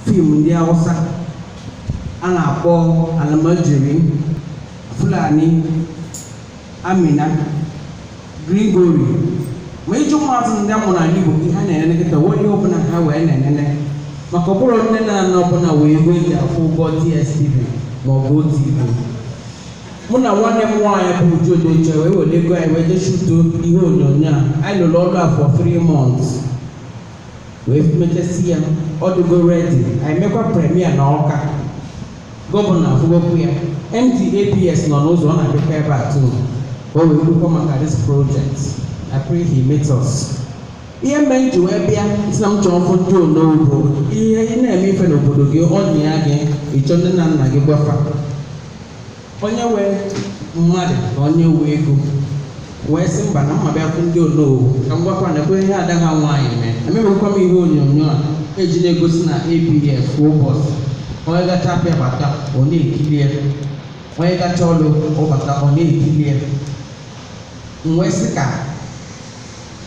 film ndị Hausa a na-akpọ Almajiri, Fulani, Amina, Grigori. Ma iji ụmụazụ ndị amụrụ n'ala Igbo ihe a na-enene kịta onye ọbụla ha wee na-enene maka ọ bụrụ nne na nna ọbụla wee ego eji afụ ụgwọ DSTV ma ọ bụ OTV. Mụ na nwanne m nwaanyị bụ Uju Odoche wee were ego anyị wee jee shuto ihe onyonyo a. Anyị lụrụ ọrụ afọ 3 months wee mechasị ya ọ dịgo ready. Anyị mekwa premier na Ọka, gọvanọ afụgokwu ya. MDAPS nọ n'ụzọ ọ na-abịakwa ebe a too. O wee kwukwa maka this project. I pray he meets us. Ihe mgbe m ji wee bịa isi na m chọrọ mfụ ndị onobo ihe ị na-eme ife n'obodo gị ọ na ya gị ịchọ ndị na nna gị gwafa. Onye wee mmadụ ka onye wee ego wee sị mba na mma bịa fụ ndị onobo ka m gwakwa na ekwe ihe ada ha nwaanyị mee. Emebekwa m ihe onyonyo a eji na-egosi na ABF kwa ụbọchị. Onye gacha apịa bata ọ na-ekili ya, onye gacha ọlụ ụbata ọ na-ekili ya. M wee sị ka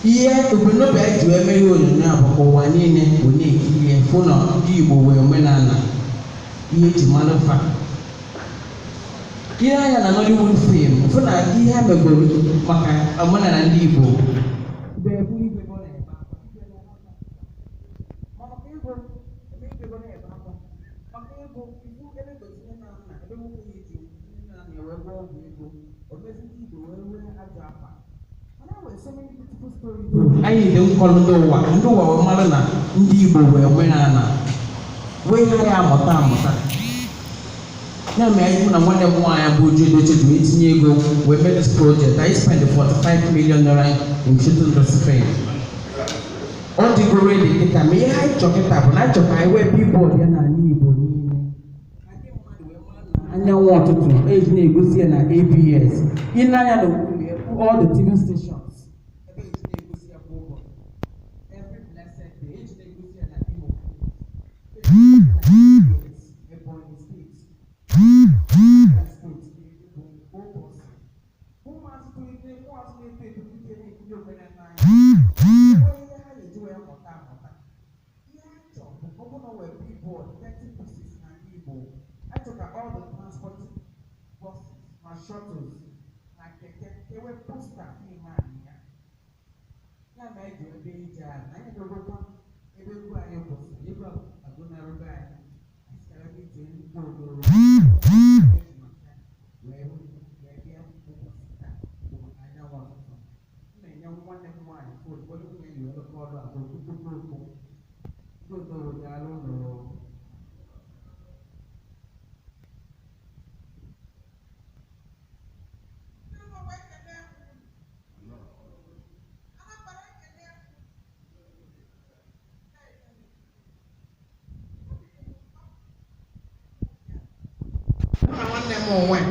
ihe ebumnobi anyị ji wee mee ihe onyonyo a bụ ka ụwa niile bụ na-ekiri ya fụ na ndị Igbo wee omenala ihe eji mara fa. Ihe anya na Nollywood film fụ na ihe a megoro maka omenala ndị Igbo anyị dị nkọlụ ndị ụwa wee mara na ndị Igbo wee omenala wee ihe ya amụta. Ya mere anyị mụ na nwanne m nwaanyị bụ Uju Odoche ji wee tinye ego wee mee this project. I spent 45 million naira in shooting this film. Ọ dịgo ready kịta ma ihe anyị chọ kịta bụ na anyị chọ ka anyị wee billboard ya n'ala Igbo niile. Anyanwụ ụtụtụ eji na-egosi ya na ABS. Ị na-anya na all the TV stations. Shuttles, like they were poster in my area. Now, I do a big job. I don't know what every guy was. You go, I go never back. I started to go to where we have I know what. I know one of my food. What do you look for? Go to I don't know. Where